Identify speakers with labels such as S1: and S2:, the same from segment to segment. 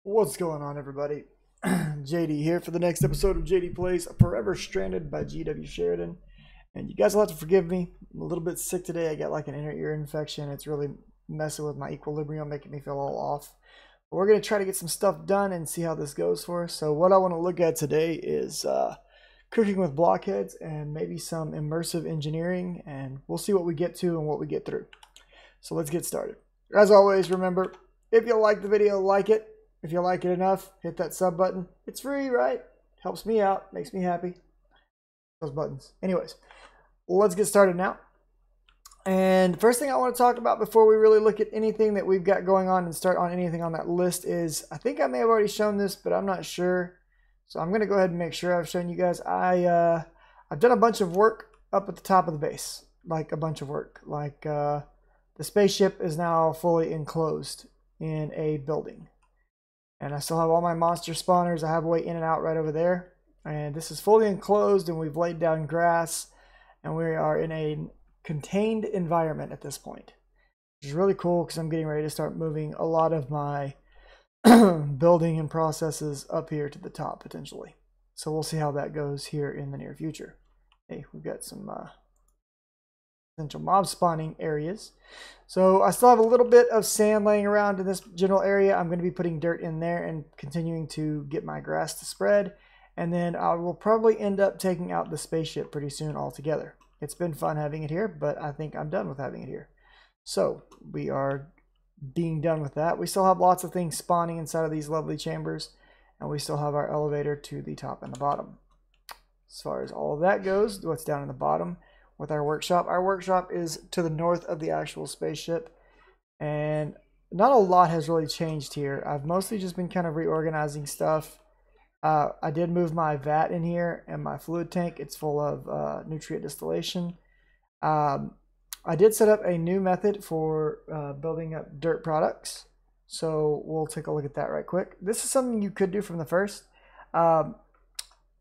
S1: What's going on, everybody? JD here for the next episode of JD Plays Forever Stranded by G.W. Sheridan. And you guys will have to forgive me. I'm a little bit sick today. I got like an inner ear infection. It's really messing with my equilibrium, making me feel all off. But we're going to try to get some stuff done and see how this goes for us. So what I want to look at today is cooking with blockheads and maybe some immersive engineering. And we'll see what we get to and what we get through. So let's get started. As always, remember, if you like the video, like it. If you like it enough, hit that sub button. It's free, right? Helps me out, makes me happy. Those buttons. Anyways, let's get started now. And first thing I want to talk about before we really look at anything that we've got going on and start on anything on that list is, I think I may have already shown this, but I'm not sure. So I'm going to go ahead and make sure I've shown you guys. I've done a bunch of work up at the top of the base. Like a bunch of work. Like the spaceship is now fully enclosed in a building. And I still have all my monster spawners. I have a way in and out right over there. And this is fully enclosed, and we've laid down grass. And we are in a contained environment at this point. Which is really cool because I'm getting ready to start moving a lot of my building and processes up here to the top, potentially. So we'll see how that goes here in the near future. Hey, we've got some potential mob spawning areas. So I still have a little bit of sand laying around in this general area. I'm going to be putting dirt in there and continuing to get my grass to spread. And then I will probably end up taking out the spaceship pretty soon altogether. It's been fun having it here, but I think I'm done with having it here. So we are being done with that. We still have lots of things spawning inside of these lovely chambers. And we still have our elevator to the top and the bottom. As far as all of that goes, what's down in the bottom with our workshop is to the north of the actual spaceship, and not a lot has really changed here. I've mostly just been kind of reorganizing stuff. I did move my vat in here and my fluid tank. It's full of nutrient distillation. I did set up a new method for building up dirt products, so we'll take a look at that right quick. This is something you could do from the first.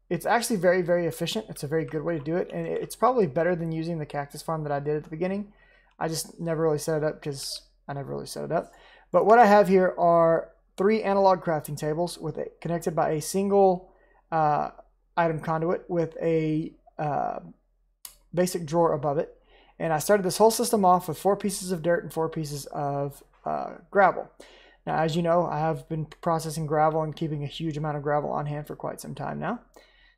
S1: It's actually very, very efficient. It's a very good way to do it. And it's probably better than using the cactus farm that I did at the beginning. I just never really set it up because I never really set it up. But what I have here are 3 analog crafting tables connected by a single item conduit with a basic drawer above it. And I started this whole system off with 4 pieces of dirt and 4 pieces of gravel. Now, as you know, I have been processing gravel and keeping a huge amount of gravel on hand for quite some time now.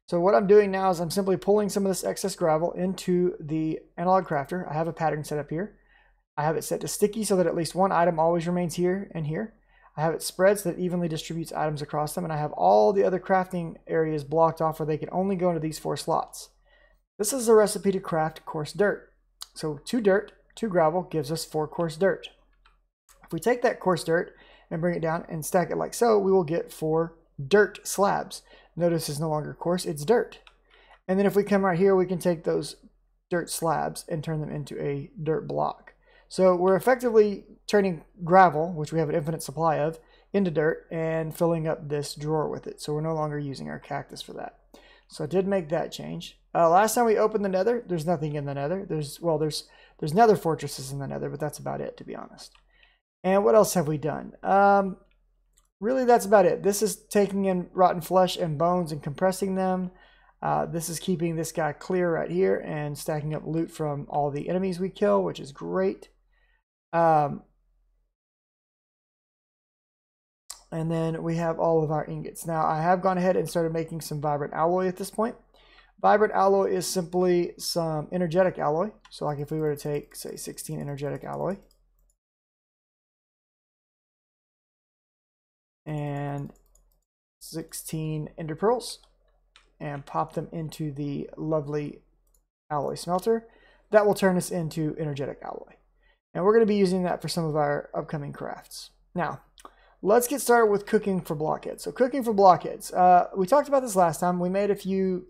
S1: So what I'm doing now is I'm simply pulling some of this excess gravel into the analog crafter. I have a pattern set up here. I have it set to sticky so that at least one item always remains here and here. I have it spread so that it evenly distributes items across them, and I have all the other crafting areas blocked off where they can only go into these 4 slots. This is a recipe to craft coarse dirt. So 2 dirt, 2 gravel gives us 4 coarse dirt. If we take that coarse dirt and bring it down and stack it like so, we will get 4 dirt slabs. Notice it's no longer coarse, it's dirt. And then if we come right here, we can take those dirt slabs and turn them into a dirt block. So we're effectively turning gravel, which we have an infinite supply of, into dirt and filling up this drawer with it. So we're no longer using our cactus for that. So I did make that change. Last time we opened the nether, there's nothing in the nether. There's nether fortresses in the nether, but that's about it, to be honest. And what else have we done? Really, that's about it. This is taking in rotten flesh and bones and compressing them. This is keeping this guy clear right here and stacking up loot from all the enemies we kill, which is great. And then we have all of our ingots. Now, I have gone ahead and started making some vibrant alloy at this point. Vibrant alloy is simply some energetic alloy. So like if we were to take, say, 16 energetic alloy. And 16 ender pearls and pop them into the lovely alloy smelter. That will turn us into energetic alloy. And we're going to be using that for some of our upcoming crafts. Now, let's get started with cooking for blockheads. So cooking for blockheads. We talked about this last time. We made a few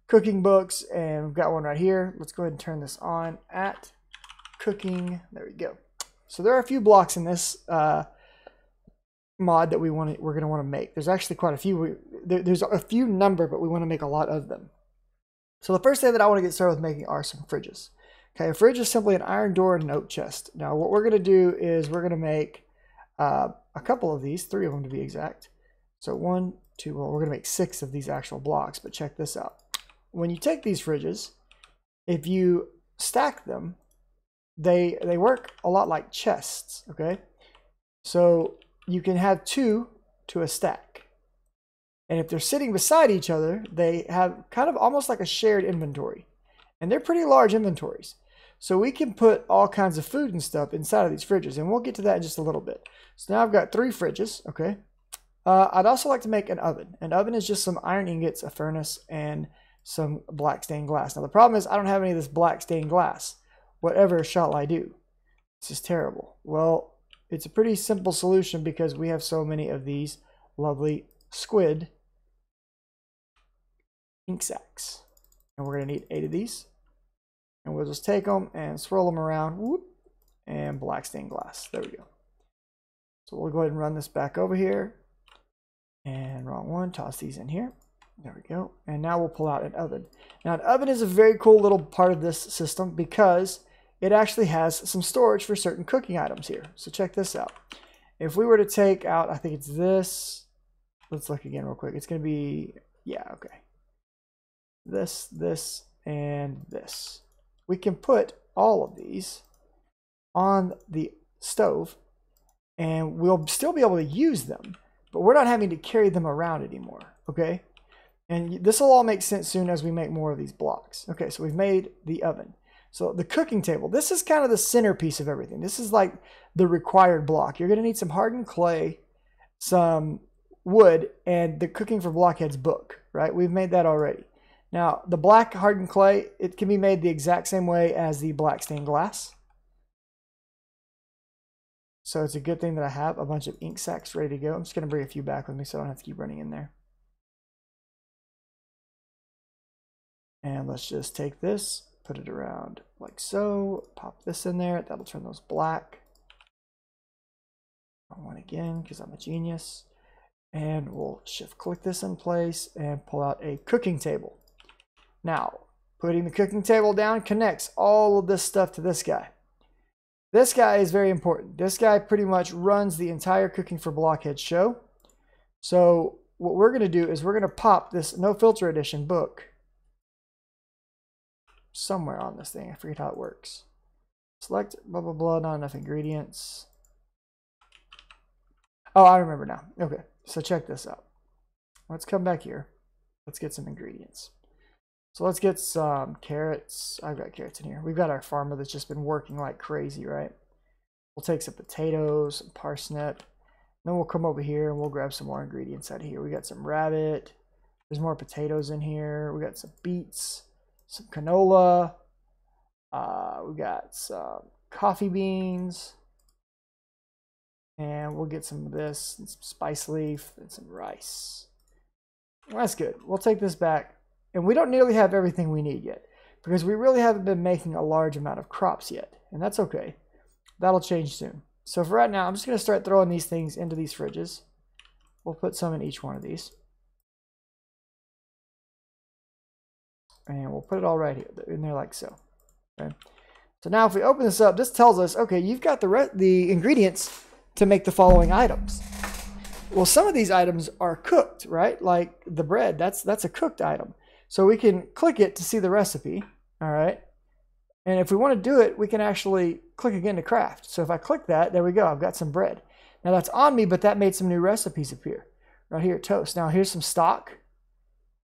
S1: cooking books, and we've got one right here. Let's go ahead and turn this on at cooking. There we go. So there are a few blocks in this mod that we're going to want to make. There's actually quite a few. There's a few number, but we want to make a lot of them. So the first thing that I want to get started with making are some fridges. Okay, a fridge is simply an iron door and an oak chest. Now what we're going to do is we're going to make a couple of these, 3 of them to be exact. So 1, 2, well, we're going to make 6 of these actual blocks, but check this out. When you take these fridges, if you stack them, they work a lot like chests, okay? So you can have 2 to a stack. And if they're sitting beside each other, they have kind of almost like a shared inventory. And they're pretty large inventories. So we can put all kinds of food and stuff inside of these fridges, and we'll get to that in just a little bit. So now I've got 3 fridges, okay? I'd also like to make an oven. An oven is just some iron ingots, a furnace, and some black stained glass. Now the problem is I don't have any of this black stained glass. Whatever shall I do? This is terrible. Well, it's a pretty simple solution because we have so many of these lovely squid ink sacs. And we're going to need 8 of these. And we'll just take them and swirl them around. Whoop, and black stained glass. There we go. So we'll go ahead and run this back over here. And wrong one. Toss these in here. There we go. And now we'll pull out an oven. Now an oven is a very cool little part of this system because it actually has some storage for certain cooking items here. So check this out. If we were to take out, I think it's this. Let's look again real quick. It's going to be, yeah, okay. This, and this. We can put all of these on the stove and we'll still be able to use them, but we're not having to carry them around anymore, okay? And this will all make sense soon as we make more of these blocks. Okay, so we've made the oven. So the cooking table, this is kind of the centerpiece of everything. This is like the required block. You're going to need some hardened clay, some wood, and the Cooking for Blockheads book, right? We've made that already. Now, the black hardened clay, it can be made the exact same way as the black stained glass. So it's a good thing that I have a bunch of ink sacs ready to go. I'm just going to bring a few back with me so I don't have to keep running in there. And let's just take this, put it around like so, pop this in there. That'll turn those black. Wrong one again because I'm a genius. And we'll shift click this in place and pull out a cooking table. Now, putting the cooking table down connects all of this stuff to this guy. This guy is very important. This guy pretty much runs the entire Cooking for Blockheads show. So what we're going to do is we're going to pop this No Filter Edition book somewhere on this thing. I forget how it works. Select blah, blah, blah, not enough ingredients. Oh, I remember now. Okay, so check this out. Let's come back here. Let's get some ingredients. So let's get some carrots. I've got carrots in here. We've got our farmer that's just been working like crazy, right? We'll take some potatoes, some parsnip. Then we'll come over here and we'll grab some more ingredients out of here. We got some rabbit. There's more potatoes in here. We got some beets, some canola. We got some coffee beans. And we'll get some of this, and some spice leaf, and some rice. Well, that's good. We'll take this back. And we don't nearly have everything we need yet because we really haven't been making a large amount of crops yet. And that's okay. That'll change soon. So for right now, I'm just going to start throwing these things into these fridges. We'll put some in each one of these. And we'll put it all right here in there like so. Okay. So now if we open this up, this tells us, okay, you've got the ingredients to make the following items. Well, some of these items are cooked, right? Like the bread, that's a cooked item. So we can click it to see the recipe, all right? And if we want to do it, we can actually click again to craft. So if I click that, there we go, I've got some bread. Now that's on me, but that made some new recipes appear. Right here, toast. Now here's some stock.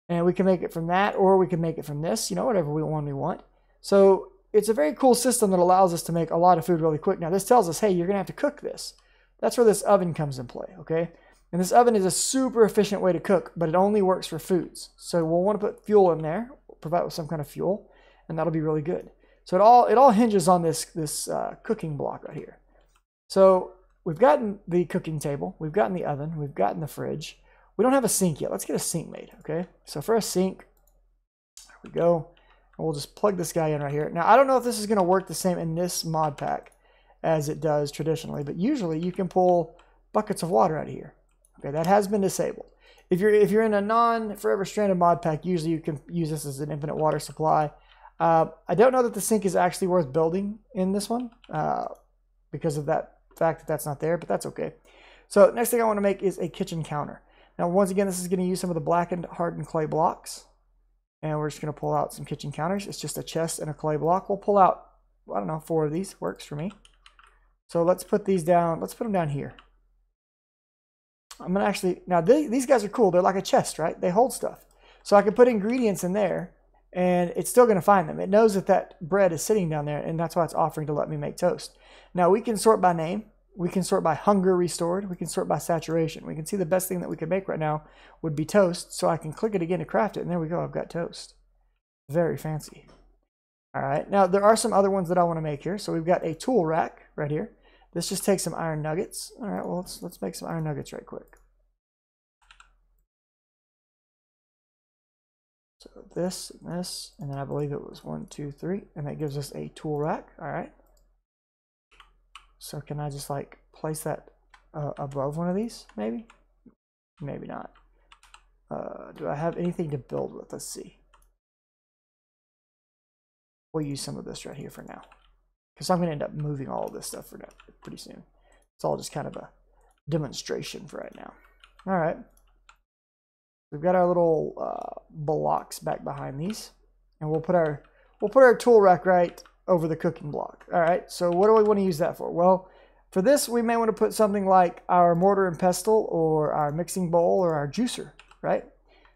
S1: And we can make it from that, or we can make it from this, you know, whatever we want. So it's a very cool system that allows us to make a lot of food really quick. Now this tells us, hey, you're going to have to cook this. That's where this oven comes in play, okay? And this oven is a super efficient way to cook, but it only works for foods. So we'll want to put fuel in there, provide with some kind of fuel, and that'll be really good. So it all hinges on this cooking block right here. So we've gotten the cooking table, we've gotten the oven, we've gotten the fridge. We don't have a sink yet. Let's get a sink made, okay? So for a sink, there we go. And we'll just plug this guy in right here. Now I don't know if this is going to work the same in this mod pack as it does traditionally, but usually you can pull buckets of water out of here. Okay, that has been disabled. If you're in a non-Forever Stranded mod pack, usually you can use this as an infinite water supply. I don't know that the sink is actually worth building in this one because of that fact that that's not there, but that's okay. So next thing I want to make is a kitchen counter. Now, once again, this is going to use some of the blackened hardened clay blocks. And we're just going to pull out some kitchen counters. It's just a chest and a clay block. We'll pull out, I don't know, 4 of these. Works for me. So let's put these down. Let's put them down here. I'm going to actually, now these guys are cool. They're like a chest, right? They hold stuff. So I can put ingredients in there and it's still going to find them. It knows that that bread is sitting down there and that's why it's offering to let me make toast. Now we can sort by name. We can sort by hunger restored. We can sort by saturation. We can see the best thing that we could make right now would be toast. So I can click it again to craft it. And there we go. I've got toast. Very fancy. All right. Now there are some other ones that I want to make here. So we've got a tool rack right here. This just takes some iron nuggets. All right. Well, let's make some iron nuggets right quick. So this and this, and then I believe it was 1, 2, 3, and that gives us a tool rack. All right. So can I just like place that above one of these? Maybe, maybe not. Do I have anything to build with? Let's see. We'll use some of this right here for now, because I'm going to end up moving all of this stuff for now pretty soon. It's all just kind of a demonstration for right now. All right. We've got our little blocks back behind these, and we'll put our tool rack right over the cooking block. All right, so what do we want to use that for? Well, for this, we may want to put something like our mortar and pestle or our mixing bowl or our juicer, right?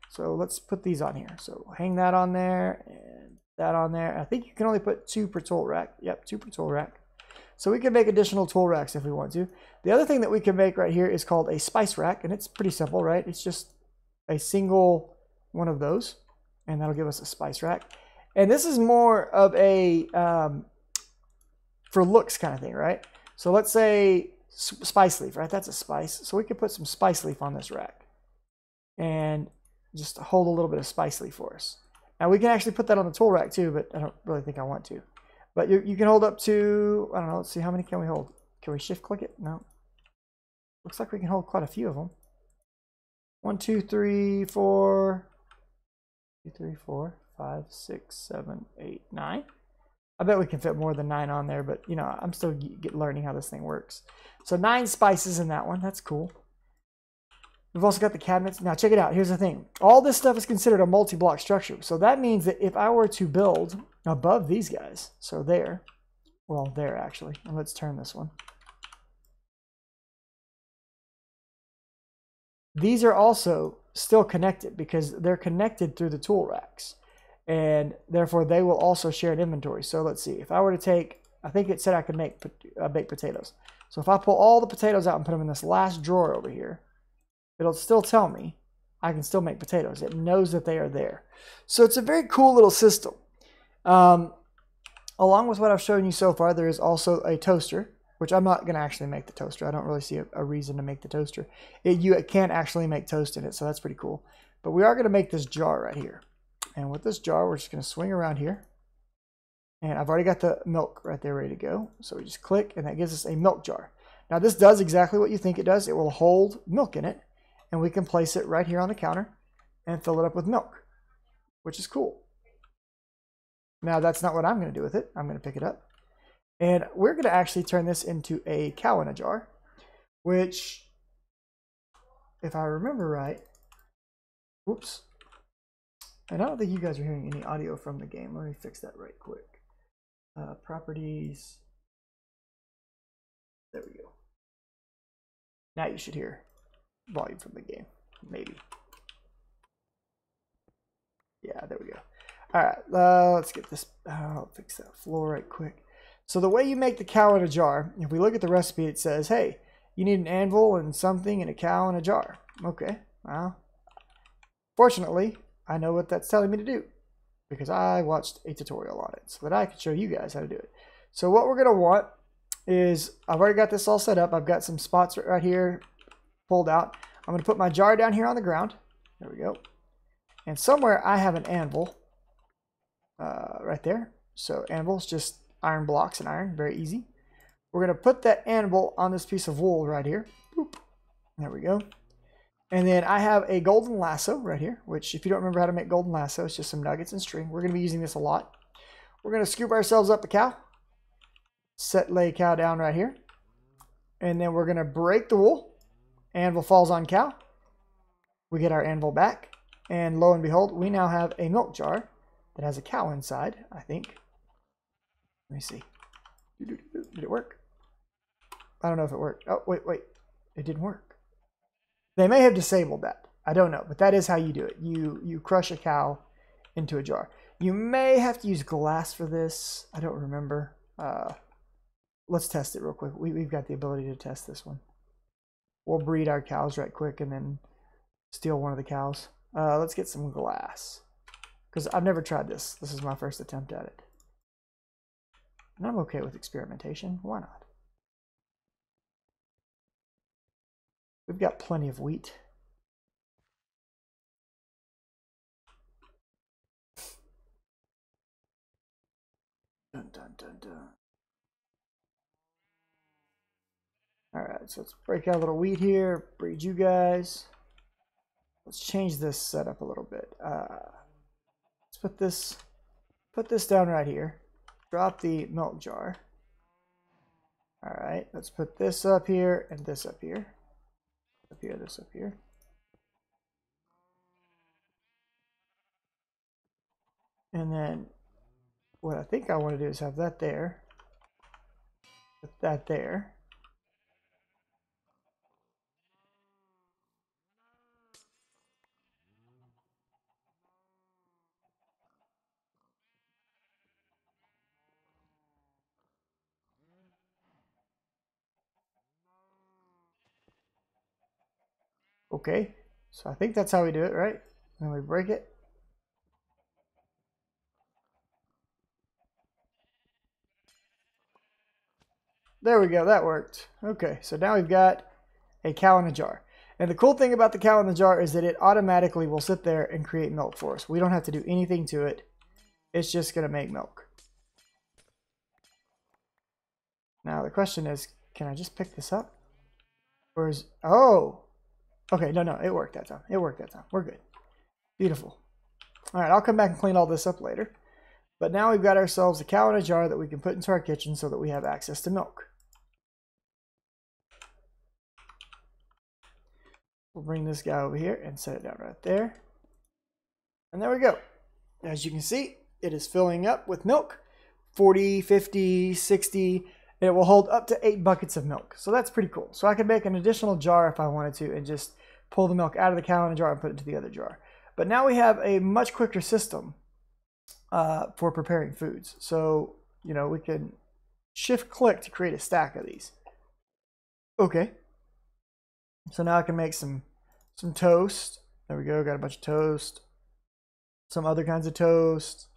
S1: So let's put these on here. So hang that on there and that on there. I think you can only put 2 per tool rack. Yep, 2 per tool rack. So we can make additional tool racks if we want to. The other thing that we can make right here is called a spice rack, and it's pretty simple, right? It's just a single one of those, and that'll give us a spice rack. And this is more of a for looks kind of thing, right? So let's say spice leaf, right? That's a spice. So we could put some spice leaf on this rack and just hold a little bit of spice leaf for us. Now we can actually put that on the tool rack too, but I don't really think I want to. But you can hold up to, I don't know, let's see, how many can we hold? Can we shift click it? No. Looks like we can hold quite a few of them. 1, 2, 3, 4. 2, 3, 4, 5, 6, 7, 8, 9. I bet we can fit more than 9 on there, but you know, I'm still learning how this thing works. So 9 spices in that one. That's cool. We've also got the cabinets. Now check it out. Here's the thing. All this stuff is considered a multi-block structure. So that means that if I were to build above these guys, so there, well, there actually, and let's turn this one. These are also still connected because they're connected through the tool racks, and therefore they will also share an inventory. So let's see, if I were to take, I think it said I could make baked potatoes. So if I pull all the potatoes out and put them in this last drawer over here, it'll still tell me I can still make potatoes. It knows that they are there. So it's a very cool little system. Along with what I've shown you so far, there is also a toaster, which I'm not going to actually make the toaster. I don't really see a reason to make the toaster. You can actually make toast in it, so that's pretty cool. But we are going to make this jar right here. And with this jar, we're just going to swing around here. And I've already got the milk right there ready to go. So we just click, and that gives us a milk jar. Now this does exactly what you think it does. It will hold milk in it, and we can place it right here on the counter and fill it up with milk, which is cool. Now that's not what I'm going to do with it. I'm going to pick it up. And we're going to actually turn this into a cow in a jar, which, if I remember right, whoops. And I don't think you guys are hearing any audio from the game. Let me fix that right quick. Properties. There we go. Now you should hear volume from the game, maybe. Yeah, there we go. All right, let's get this. I'll fix that floor right quick. So the way you make the cow in a jar, if we look at the recipe, it says, hey, you need an anvil and something and a cow in a jar. Okay, well, fortunately, I know what that's telling me to do because I watched a tutorial on it so that I could show you guys how to do it. So what we're going to want is, I've already got this all set up. I've got some spots right here pulled out. I'm going to put my jar down here on the ground. There we go. And somewhere I have an anvil right there. So anvil's just iron blocks and iron, very easy. We're going to put that anvil on this piece of wool right here. Boop. There we go. And then I have a golden lasso right here, which if you don't remember how to make golden lasso, it's just some nuggets and string. We're going to be using this a lot. We're going to scoop ourselves up a cow. Lay cow down right here. And then we're going to break the wool. Anvil falls on cow. We get our anvil back. And lo and behold, we now have a milk jar that has a cow inside, I think. Let me see. Did it work? I don't know if it worked. Oh, wait. It didn't work. They may have disabled that. I don't know, but that is how you do it. You crush a cow into a jar. You may have to use glass for this. I don't remember. Let's test it real quick. We've got the ability to test this one. We'll breed our cows right quick and then steal one of the cows. Let's get some glass. Because I've never tried this. This is my first attempt at it. And I'm okay with experimentation. Why not? We've got plenty of wheat. Dun, dun, dun, dun. Alright, so let's break out a little wheat here. Breed you guys. Let's change this setup a little bit. Let's put this down right here. Drop the milk jar. Alright, let's put this up here and this up here. Up here, this up here. And then what I think I want to do is have that there. Put that there. Okay, so I think that's how we do it, right? And we break it. There we go, that worked. Okay, so now we've got a cow in a jar. And the cool thing about the cow in the jar is that it automatically will sit there and create milk for us. We don't have to do anything to it. It's just going to make milk. Now the question is, can I just pick this up? Or is, oh, okay, no, it worked that time. It worked that time. We're good. Beautiful. All right, I'll come back and clean all this up later. But now we've got ourselves a cow in a jar that we can put into our kitchen so that we have access to milk. We'll bring this guy over here and set it down right there. And there we go. As you can see, it is filling up with milk. 40, 50, 60, and it will hold up to 8 buckets of milk. So that's pretty cool. So I could make an additional jar if I wanted to and just pull the milk out of the cow in a jar and put it into the other jar. But now we have a much quicker system for preparing foods. So, you know, we can shift click to create a stack of these. Okay. So now I can make some toast. There we go, got a bunch of toast. Some other kinds of toast.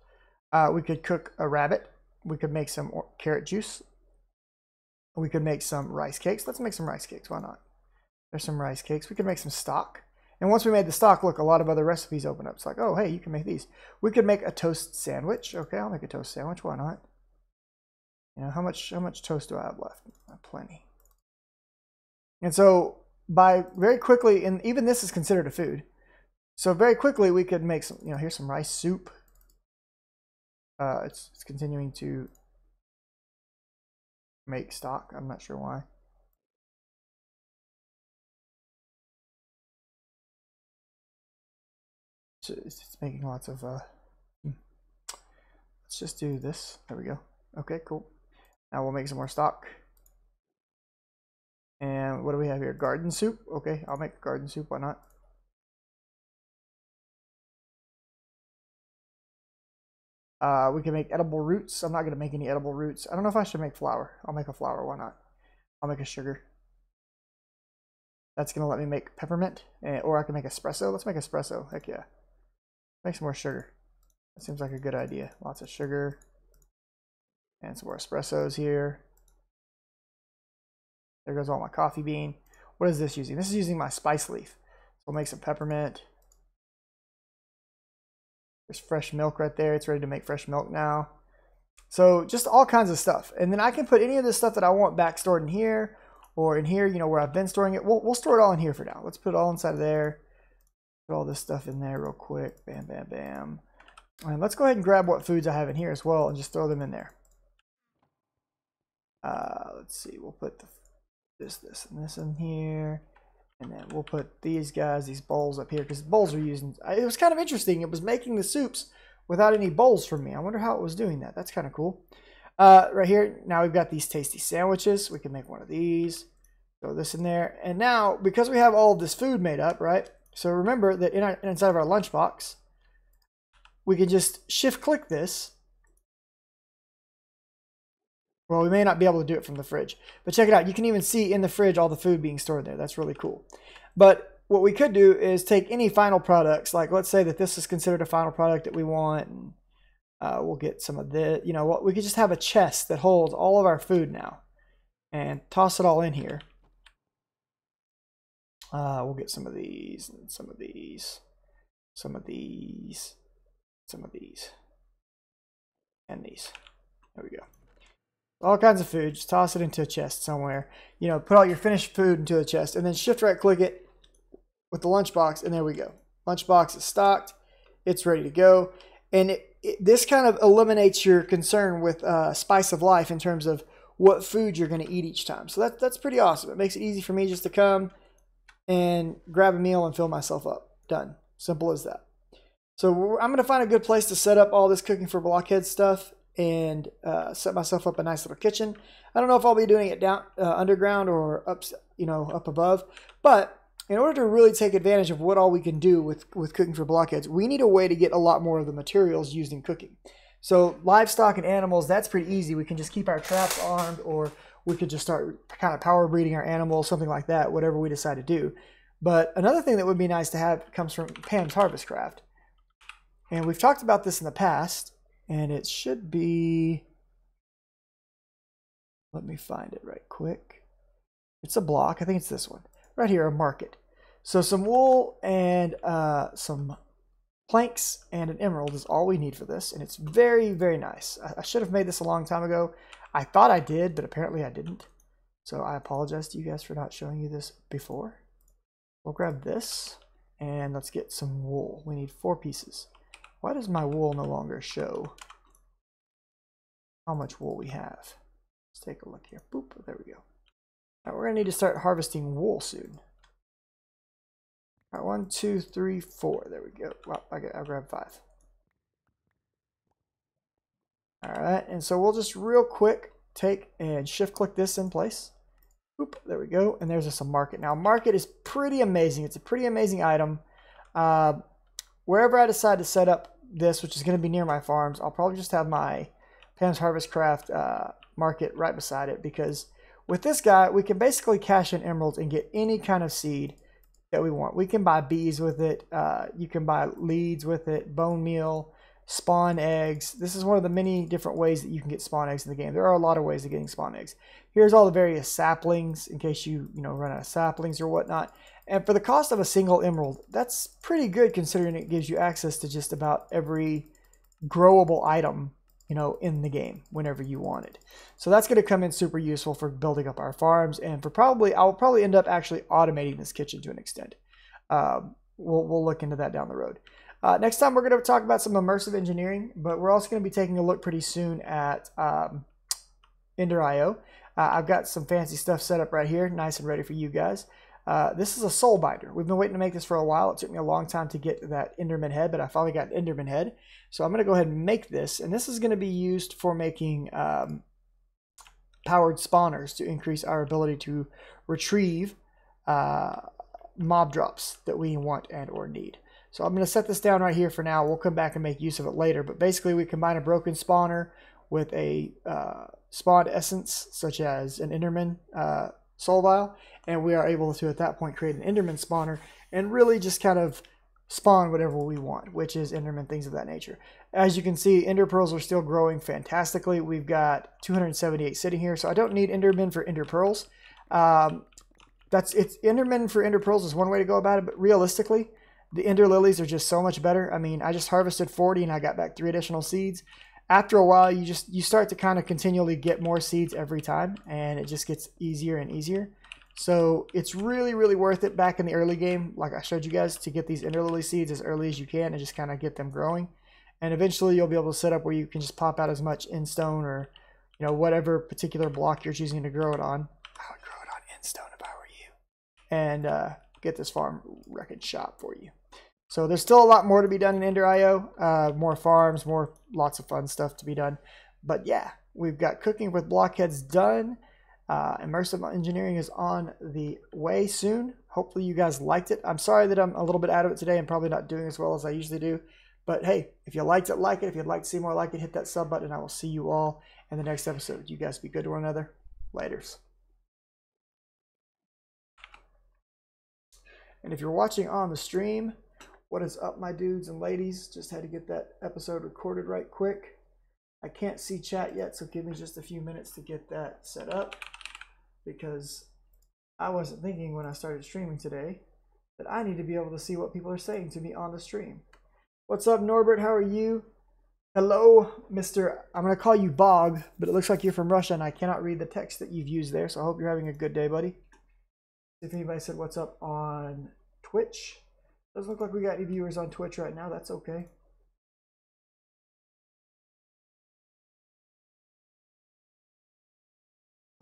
S1: We could cook a rabbit. We could make some carrot juice. We could make some rice cakes. Let's make some rice cakes, why not? There's some rice cakes. We could make some stock. And once we made the stock, look, a lot of other recipes open up. It's like, oh, hey, you can make these. We could make a toast sandwich. Okay, I'll make a toast sandwich, why not? You know, how much toast do I have left? Plenty. And so by very quickly, and even this is considered a food. So very quickly we could make some, you know, here's some rice soup. It's continuing to make stock. I'm not sure why. It's making lots of, let's just do this. There we go. Okay, cool. Now we'll make some more stock. And what do we have here? Garden soup. Okay, I'll make garden soup. Why not? We can make edible roots. I'm not going to make any edible roots. I don't know if I should make flour. I'll make a flour. Why not? I'll make a sugar. That's going to let me make peppermint. Or I can make espresso. Let's make espresso. Heck yeah. Make some more sugar. That seems like a good idea. Lots of sugar. And some more espressos here. There goes all my coffee bean. What is this using? This is using my spice leaf. So we'll make some peppermint. There's fresh milk right there. It's ready to make fresh milk now. So just all kinds of stuff. And then I can put any of this stuff that I want back stored in here or in here, you know, where I've been storing it. We'll store it all in here for now. Let's put it all inside of there. Put all this stuff in there real quick. Bam, bam, bam. And let's go ahead and grab what foods I have in here as well and just throw them in there. Let's see. We'll put this, and this in here. And then we'll put these guys, these bowls up here, because bowls are using. It was kind of interesting. It was making the soups without any bowls from me. I wonder how it was doing that. That's kind of cool. Right here, now we've got these tasty sandwiches. We can make one of these. Throw this in there. And now, because we have all of this food made up, right? So remember that inside of our lunchbox, we can just shift-click this. Well, we may not be able to do it from the fridge, but check it out. You can even see in the fridge all the food being stored there. That's really cool. But what we could do is take any final products, like let's say that this is considered a final product that we want, and we'll get some of this. You know what? We could just have a chest that holds all of our food now and toss it all in here. We'll get some of these, and some of these, some of these, some of these, and these. There we go. All kinds of food. Just toss it into a chest somewhere. You know, put all your finished food into a chest, and then shift right click it with the lunchbox, and there we go. Lunchbox is stocked. It's ready to go. And this kind of eliminates your concern with spice of life in terms of what food you're going to eat each time. So that's pretty awesome. It makes it easy for me just to come and grab a meal and fill myself up. Done. Simple as that. So I'm going to find a good place to set up all this cooking for blockhead stuff and set myself up a nice little kitchen. I don't know if I'll be doing it down underground or up, up above, but in order to really take advantage of what all we can do with cooking for blockheads, we need a way to get a lot more of the materials used in cooking. So livestock and animals, that's pretty easy. We can just keep our traps armed, or we could just start kind of power breeding our animals, something like that, whatever we decide to do. But another thing that would be nice to have comes from Pam's Harvest Craft. And we've talked about this in the past, and it should be, let me find it right quick. It's a block. I think it's this one. Right here, a market. So some wool and some planks and an emerald is all we need for this, and it's very, very nice. I should have made this a long time ago. I thought I did, but apparently I didn't. So I apologize to you guys for not showing you this before. We'll grab this, and let's get some wool. We need 4 pieces. Why does my wool no longer show how much wool we have? Let's take a look here. Boop, there we go. Now we're going to need to start harvesting wool soon. All right, 1, 2, 3, 4. There we go. Well, I'll grab 5. All right, and so we'll just real quick take and shift click this in place. Boop, there we go. And there's just a market. Now, market is pretty amazing. It's a pretty amazing item. Wherever I decide to set up this, which is going to be near my farms, I'll probably just have my Pam's Harvest Craft market right beside it, because with this guy, we can basically cash in emeralds and get any kind of seed that we want. We can buy bees with it. You can buy leads with it, bone meal, spawn eggs. This is one of the many different ways that you can get spawn eggs in the game. There are a lot of ways of getting spawn eggs. Here's all the various saplings in case you run out of saplings or whatnot. And for the cost of a single emerald, that's pretty good considering it gives you access to just about every growable item in the game whenever you want it. So that's going to come in super useful for building up our farms, and for I'll probably end up actually automating this kitchen to an extent. We'll look into that down the road. Next time we're going to talk about some immersive engineering, but we're also going to be taking a look pretty soon at Ender.io. I've got some fancy stuff set up right here, nice and ready for you guys. This is a soul binder. We've been waiting to make this for a while. It took me a long time to get that Enderman head, but I finally got an Enderman head. So I'm going to go ahead and make this, and this is going to be used for making powered spawners to increase our ability to retrieve mob drops that we want and or need. So I'm going to set this down right here for now. We'll come back and make use of it later, but basically we combine a broken spawner with a spawned essence, such as an Enderman soul vial, and we are able to at that point create an Enderman spawner and really just kind of spawn whatever we want, which is Enderman, things of that nature. As you can see, Ender pearls are still growing fantastically. We've got 278 sitting here, so I don't need Enderman for Ender pearls. Enderman for Ender pearls is one way to go about it, but realistically, the Ender lilies are just so much better. I mean, I just harvested 40 and I got back 3 additional seeds. After a while, you start to kind of continually get more seeds every time, and it just gets easier and easier. So it's really, really worth it back in the early game, like I showed you guys, to get these Ender lily seeds as early as you can and just kind of get them growing. And eventually you'll be able to set up where you can just pop out as much in stone or whatever particular block you're choosing to grow it on. I would grow it on in stone if I were you. And get this farm record shop for you. So there's still a lot more to be done in Ender.io. More farms, lots of fun stuff to be done. But yeah, we've got cooking with blockheads done. Immersive engineering is on the way soon. Hopefully you guys liked it. I'm sorry that I'm a little bit out of it today and probably not doing as well as I usually do. But hey, if you liked it, like it. If you'd like to see more like it, hit that sub button. I will see you all in the next episode. You guys be good to one another. Laters. And if you're watching on the stream, what is up, my dudes and ladies? Just had to get that episode recorded right quick. I can't see chat yet, so give me just a few minutes to get that set up, because I wasn't thinking when I started streaming today that I need to be able to see what people are saying to me on the stream. What's up, Norbert? How are you? Hello, Mr. I'm going to call you Bog, but it looks like you're from Russia, and I cannot read the text that you've used there, so I hope you're having a good day, buddy. If anybody said what's up on Twitch, doesn't look like we got any viewers on Twitch right now. That's okay.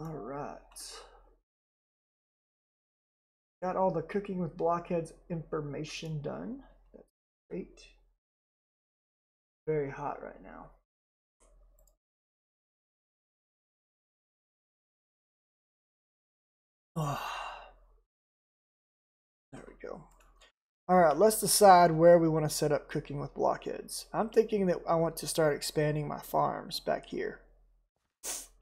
S1: All right. Got all the cooking with blockheads information done. That's great. Very hot right now. Oh. There we go. All right, let's decide where we want to set up cooking with blockheads. I'm thinking that I want to start expanding my farms back here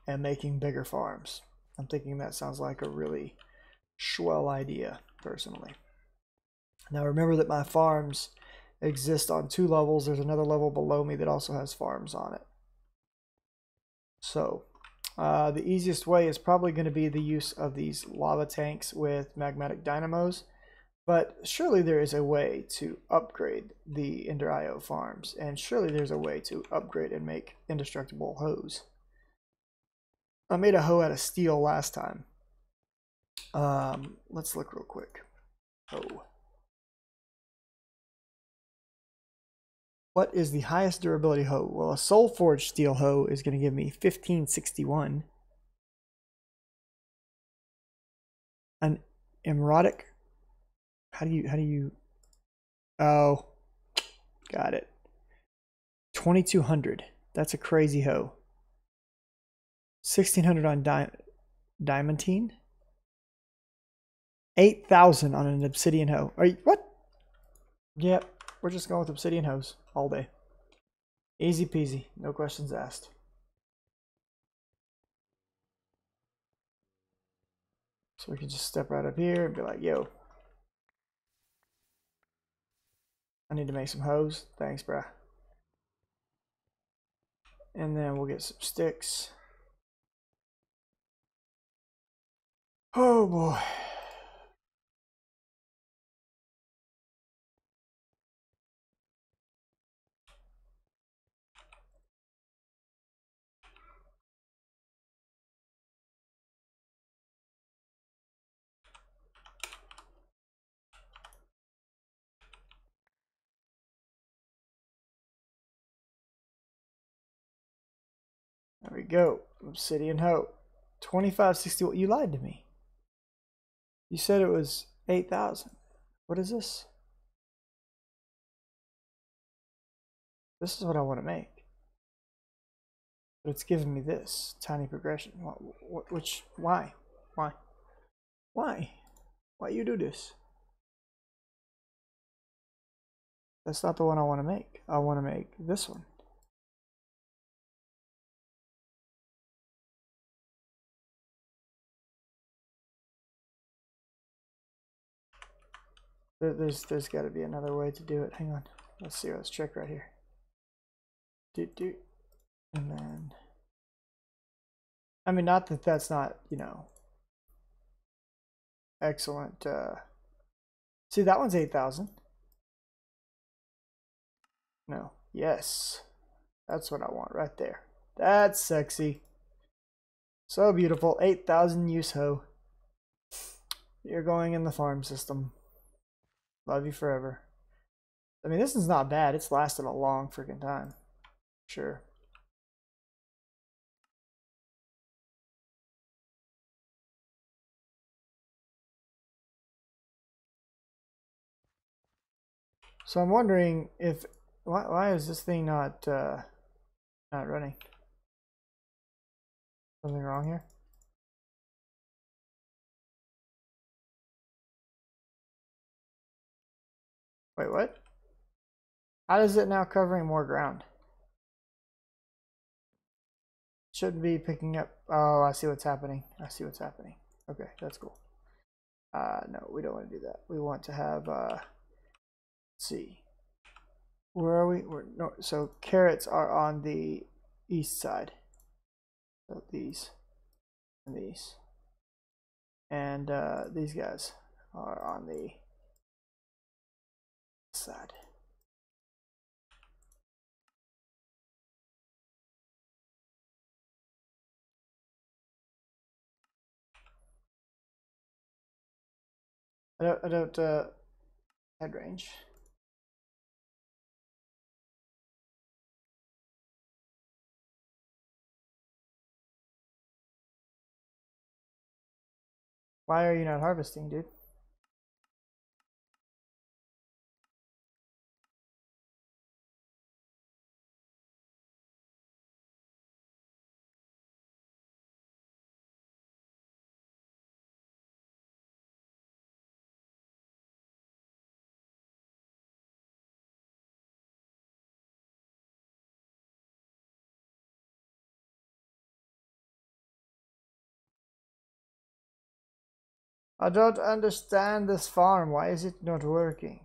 S1: and making bigger farms. I'm thinking that sounds like a really swell idea, personally. Now remember that my farms exist on 2 levels. There's another level below me that also has farms on it. So the easiest way is probably going to be the use of these lava tanks with magmatic dynamos. But surely there is a way to upgrade the Ender.io farms, and surely there's a way to upgrade and make indestructible hoes. I made a hoe out of steel last time. Let's look real quick. Hoe. What is the highest durability hoe? Well, a soul forged steel hoe is going to give me 1561. An emerodic. How do you? Oh, got it. 2200. That's a crazy hoe. 1600 on diamantine. 8000 on an obsidian hoe. Are you what? Yep, we're just going with obsidian hoes all day. Easy peasy, no questions asked. So we can just step right up here and be like, yo, I need to make some hoes. Thanks, bruh. And then we'll get some sticks. Oh boy. There we go. Obsidian hoe. 2560. You lied to me. You said it was 8000. What is this? This is what I want to make. But it's giving me this tiny progression. Why? Why? Why? Why you do this? That's not the one I want to make. I want to make this one. There's got to be another way to do it. Hang on. Let's see. Let's check right here. And then, I mean, not that that's not, you know, excellent. See, that one's 8000. No. Yes. That's what I want right there. That's sexy. So beautiful. 8000 use hoe. You're going in the farm system. Love you forever. I mean, this is not bad. It's lasted a long freaking time. Sure. So I'm wondering if why is this thing not running? Something wrong here? Wait, what? How is it now covering more ground? Shouldn't be picking up. Oh, I see what's happening. I see what's happening. Okay, that's cool. No, we don't want to do that. We want to have, let's see. Where are we? No, so carrots are on the east side. So these and these. And these guys are on the side. I don't head range. Why are you not harvesting, dude? I don't understand this farm. Why is it not working?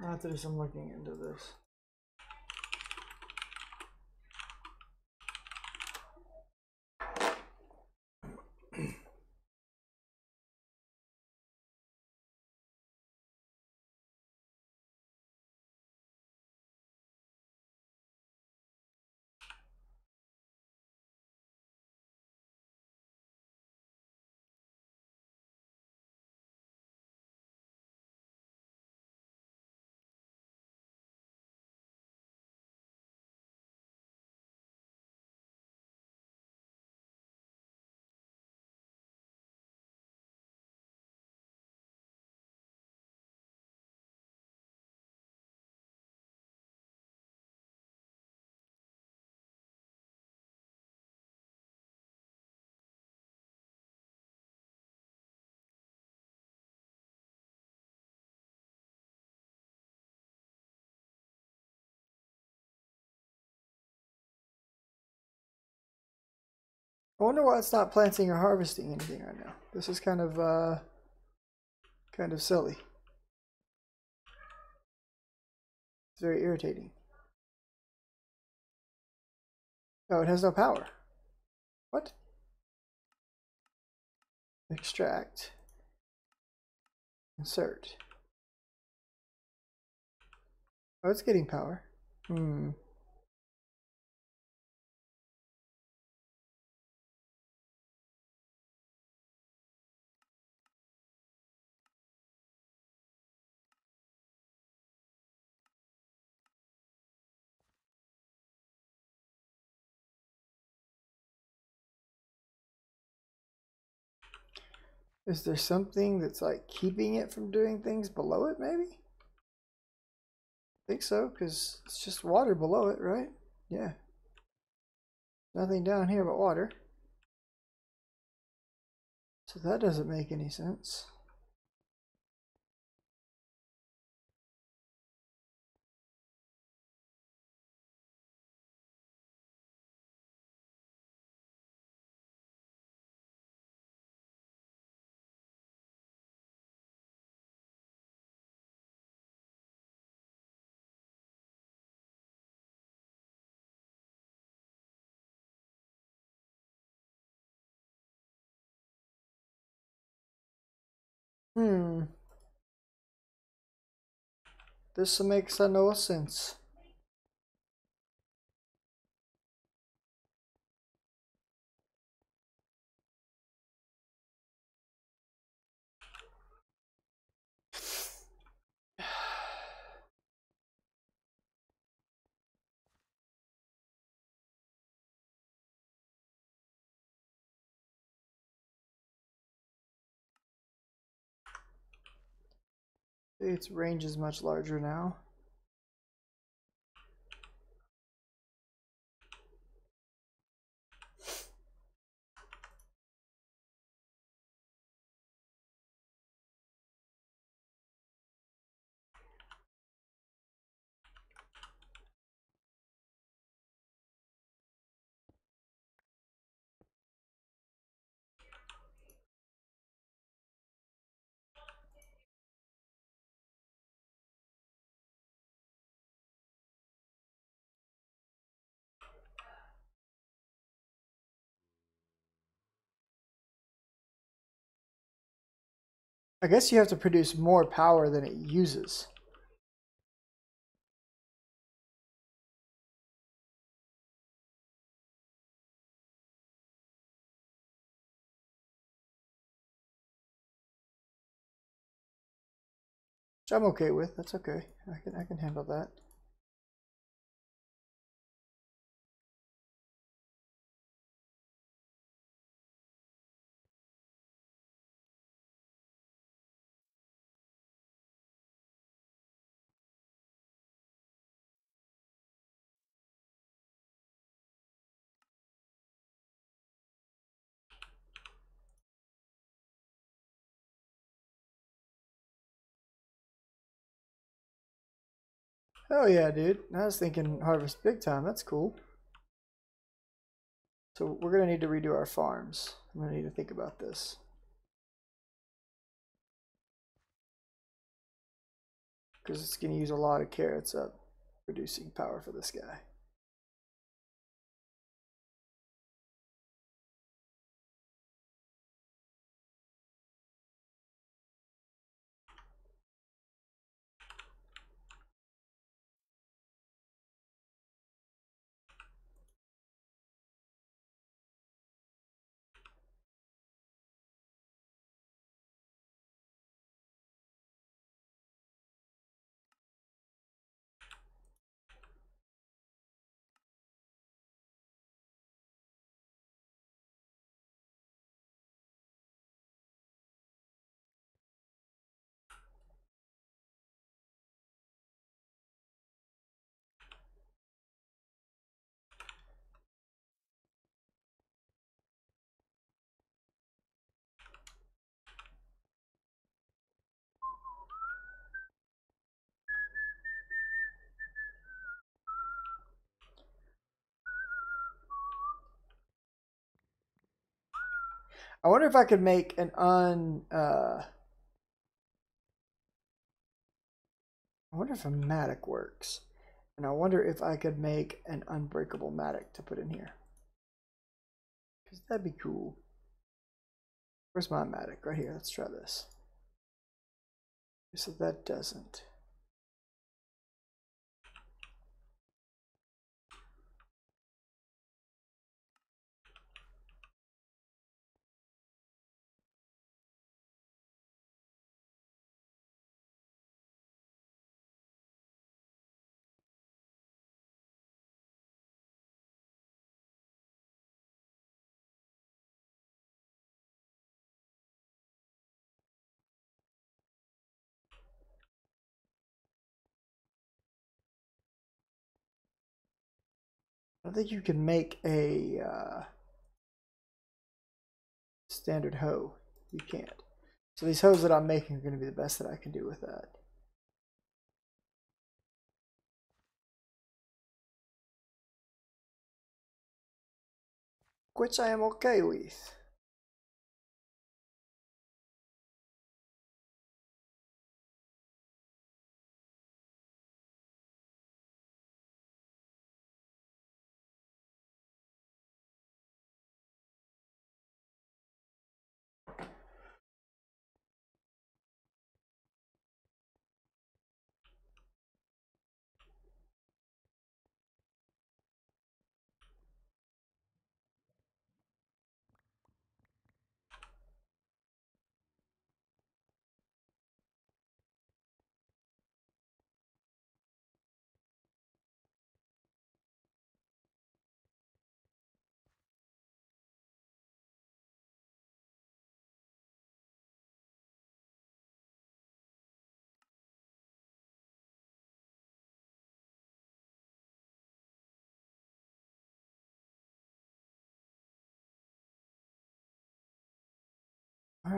S1: After this, I'm looking into this. I wonder why it's not planting or harvesting anything right now. This is kind of silly. It's very irritating. Oh, it has no power. What? Extract. Insert. Oh, it's getting power. Is there something that's like keeping it from doing things below it, maybe? I think so, because it's just water below it, right? Yeah. Nothing down here but water. So that doesn't make any sense. This makes no sense. Its range is much larger now. I guess you have to produce more power than it uses. Which I'm okay with. That's okay. I can handle that. Oh yeah, dude. I was thinking harvest big time. That's cool. So we're gonna need to redo our farms. I'm gonna need to think about this. Because it's gonna use a lot of carrots up producing power for this guy. I wonder if I could make an I wonder if a mattock works. And I wonder if I could make an unbreakable mattock to put in here. Because that'd be cool. Where's my mattock? Right here. Let's try this. So that doesn't. I don't think you can make a standard hoe. You can't. So these hoes that I'm making are going to be the best that I can do with that. Which I am okay with.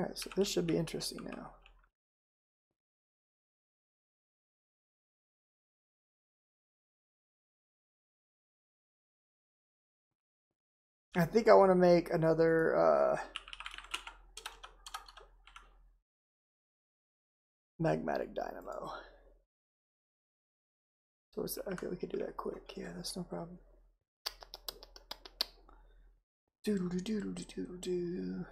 S1: Alright, so this should be interesting now. I think I want to make another magmatic dynamo. So it's, okay, we could do that quick. Yeah, that's no problem. Doodle doo doodle doo doodle doo.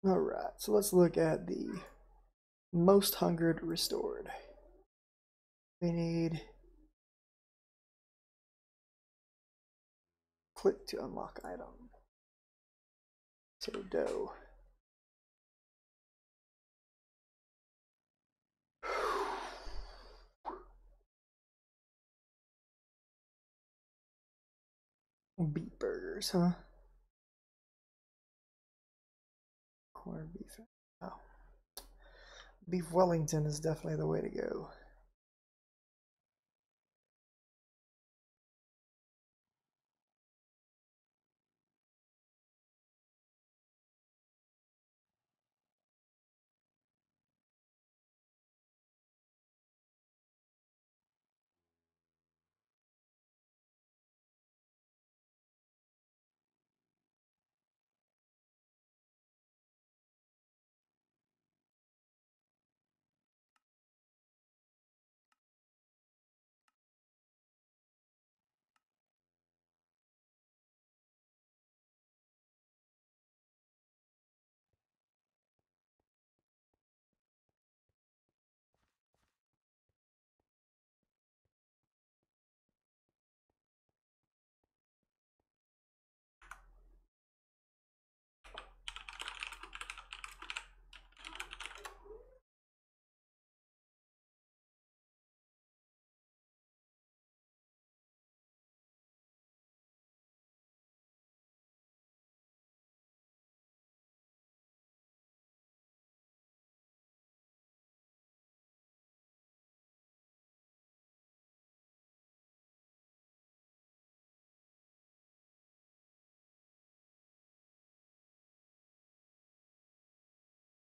S1: All right, so let's look at the most hungered restored. We need click to unlock item. So dough. Beef burgers, huh? Corned beef. Oh. Beef Wellington is definitely the way to go.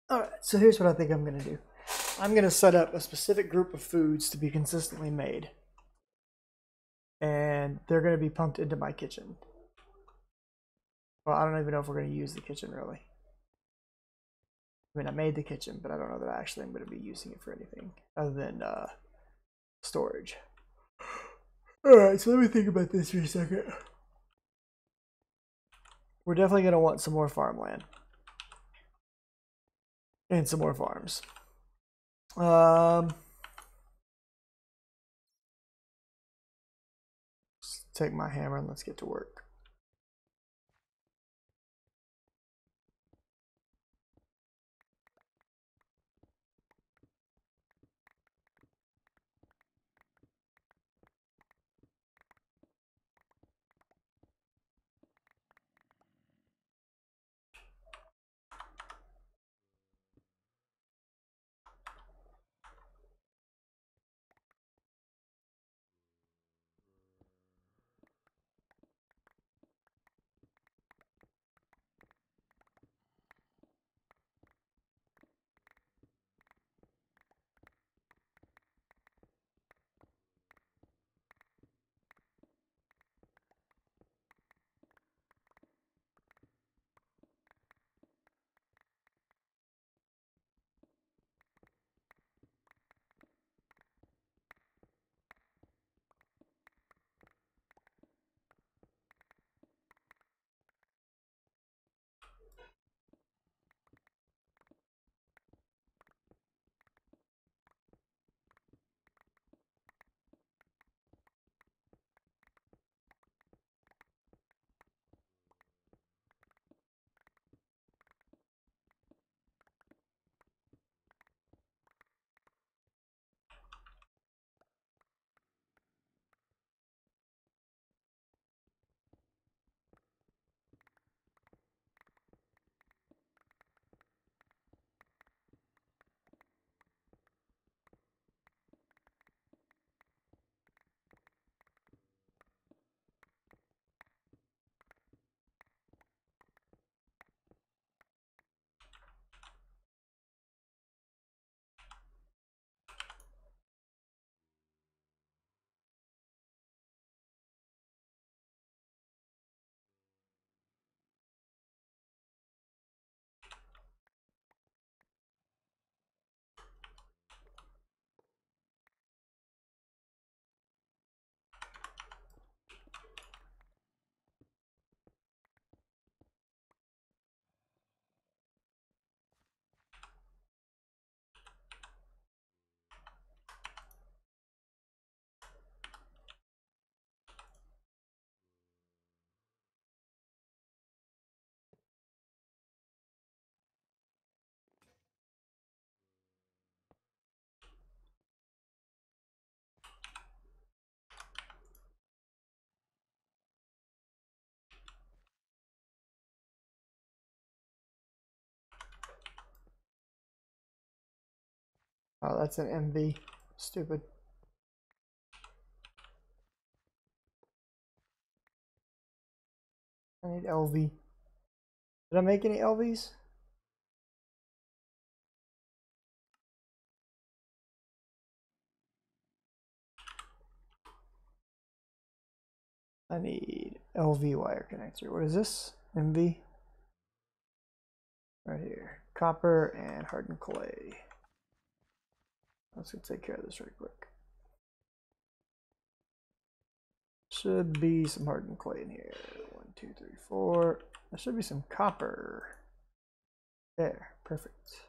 S1: All right, so here's what I think I'm going to do. I'm going to set up a specific group of foods to be consistently made. And they're going to be pumped into my kitchen. Well, I don't even know if we're going to use the kitchen, really. I mean, I made the kitchen, but I don't know that I actually am going to be using it for anything other than storage. All right, so let me think about this for a second. We're definitely going to want some more farmland. And some more farms. Let's take my hammer and let's get to work. Oh, that's an MV. Stupid. I need LV. Did I make any LVs? I need LV wire connector. What is this? MV? Right here. Copper and hardened clay. Let's go take care of this right quick. Should be some hardened clay in here. 1, 2, 3, 4. There should be some copper. There. Perfect.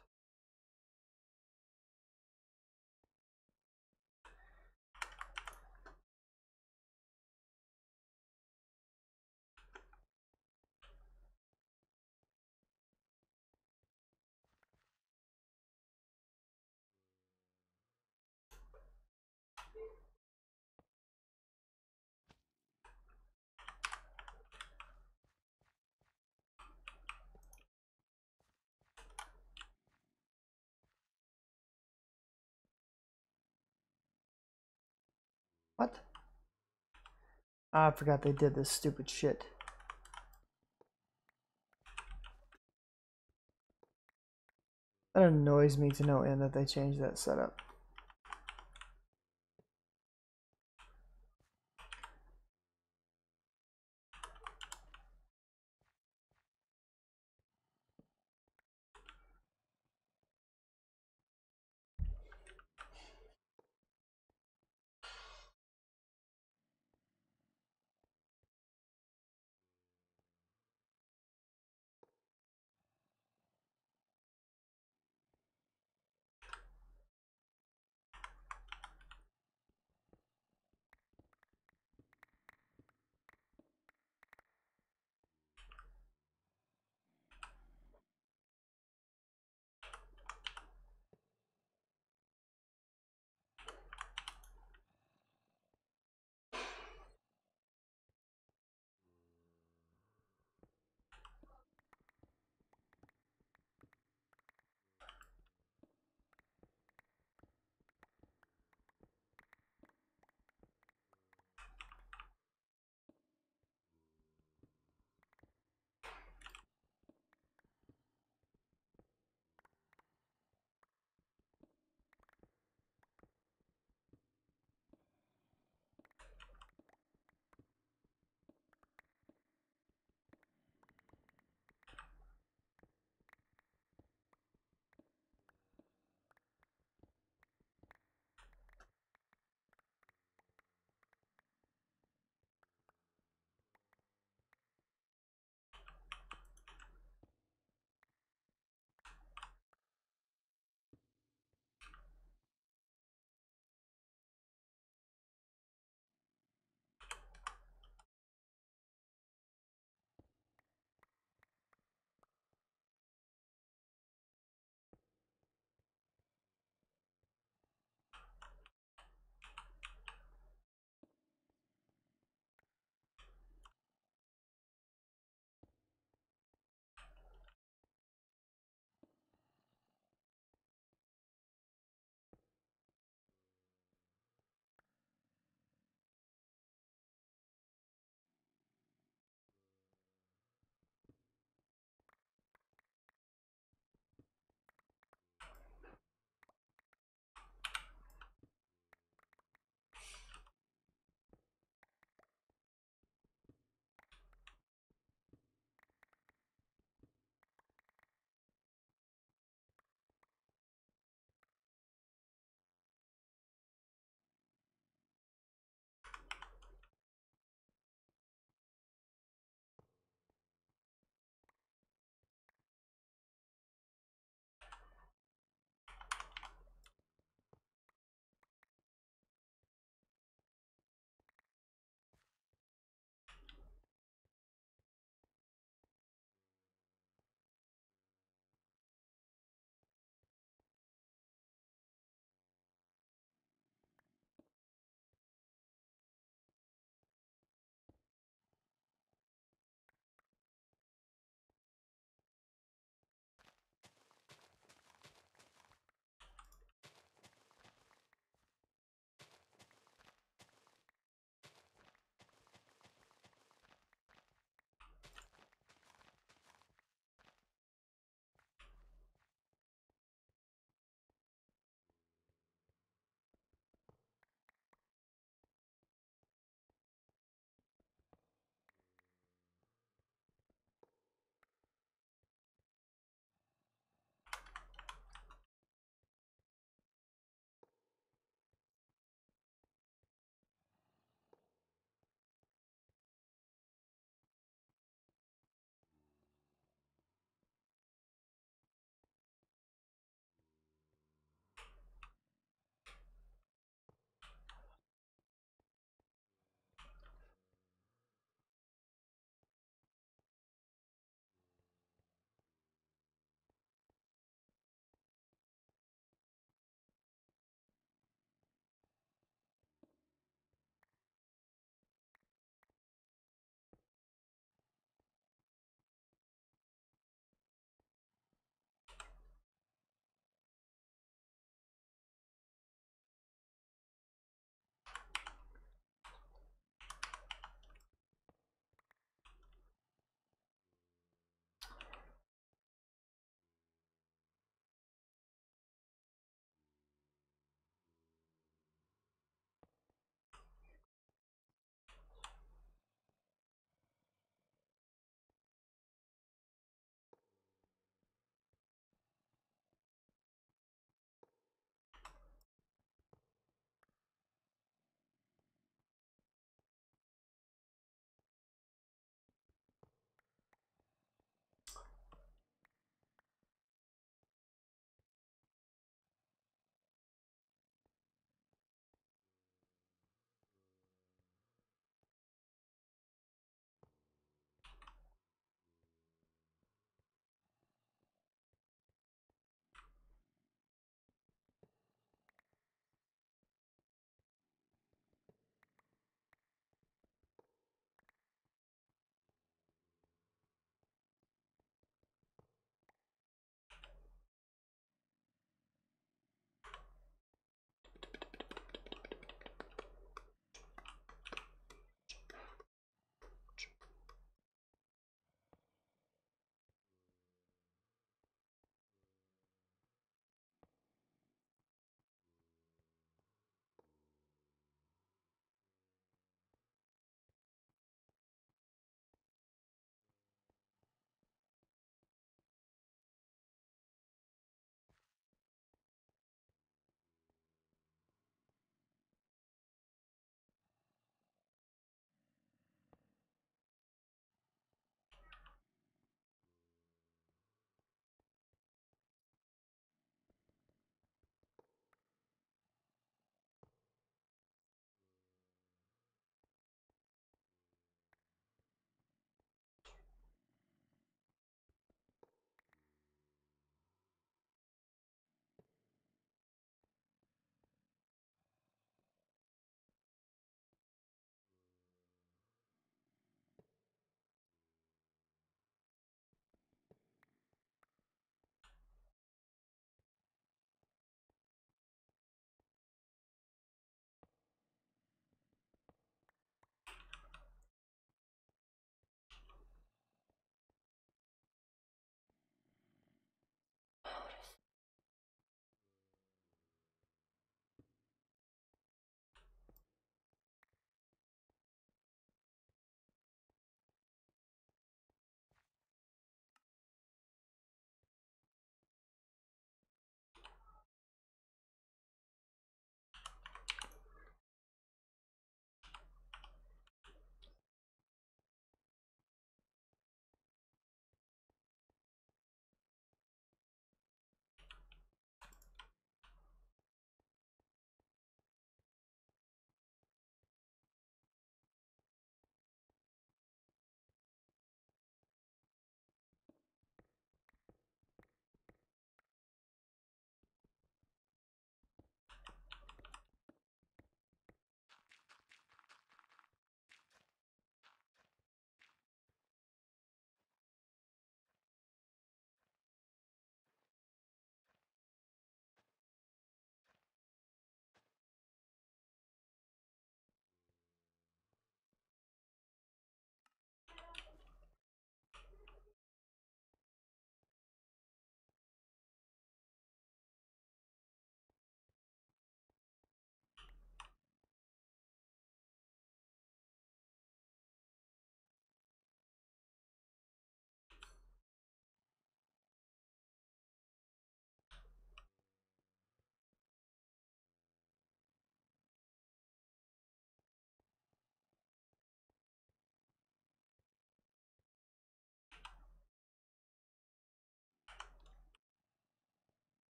S1: What? I forgot they did this stupid shit. That annoys me to no end that they changed that setup.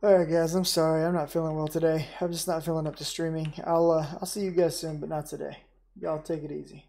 S1: All right, guys. I'm sorry. I'm not feeling well today. I'm just not feeling up to streaming. I'll see you guys soon, but not today. Y'all take it easy.